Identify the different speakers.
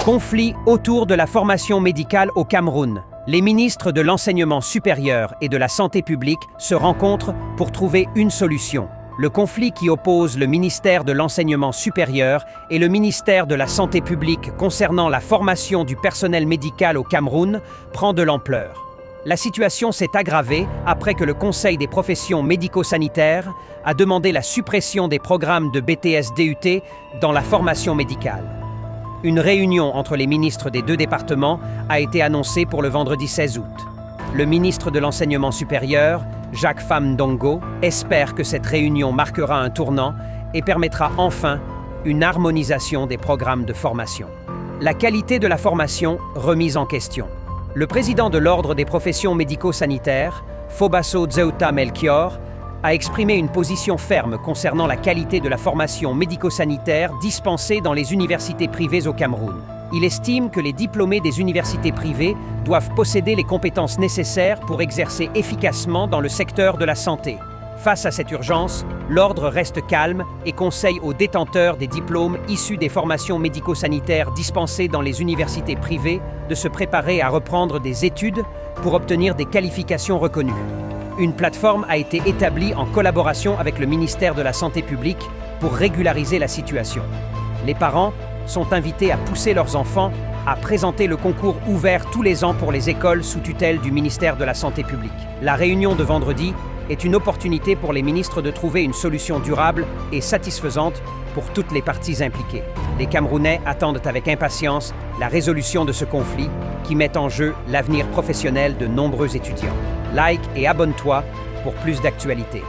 Speaker 1: Conflit autour de la formation médicale au Cameroun. Les ministres de l'enseignement supérieur et de la santé publique se rencontrent pour trouver une solution. Le conflit qui oppose le ministère de l'enseignement supérieur et le ministère de la santé publique concernant la formation du personnel médical au Cameroun prend de l'ampleur. La situation s'est aggravée après que le Conseil des professions médico-sanitaires a demandé la suppression des programmes de BTS-DUT dans la formation médicale. Une réunion entre les ministres des deux départements a été annoncée pour le vendredi 16 août. Le ministre de l'Enseignement supérieur, Jacques Pham Ndongo, espère que cette réunion marquera un tournant et permettra enfin une harmonisation des programmes de formation. La qualité de la formation remise en question. Le président de l'Ordre des professions médico-sanitaires, Phobaso Dzeuta Melchior, a exprimé une position ferme concernant la qualité de la formation médico-sanitaire dispensée dans les universités privées au Cameroun. Il estime que les diplômés des universités privées doivent posséder les compétences nécessaires pour exercer efficacement dans le secteur de la santé. Face à cette urgence, l'Ordre reste calme et conseille aux détenteurs des diplômes issus des formations médico-sanitaires dispensées dans les universités privées de se préparer à reprendre des études pour obtenir des qualifications reconnues. Une plateforme a été établie en collaboration avec le ministère de la Santé publique pour régulariser la situation. Les parents sont invités à pousser leurs enfants à présenter le concours ouvert tous les ans pour les écoles sous tutelle du ministère de la Santé publique. La réunion de vendredi est une opportunité pour les ministres de trouver une solution durable et satisfaisante pour toutes les parties impliquées. Les Camerounais attendent avec impatience la résolution de ce conflit qui met en jeu l'avenir professionnel de nombreux étudiants. Like et abonne-toi pour plus d'actualités.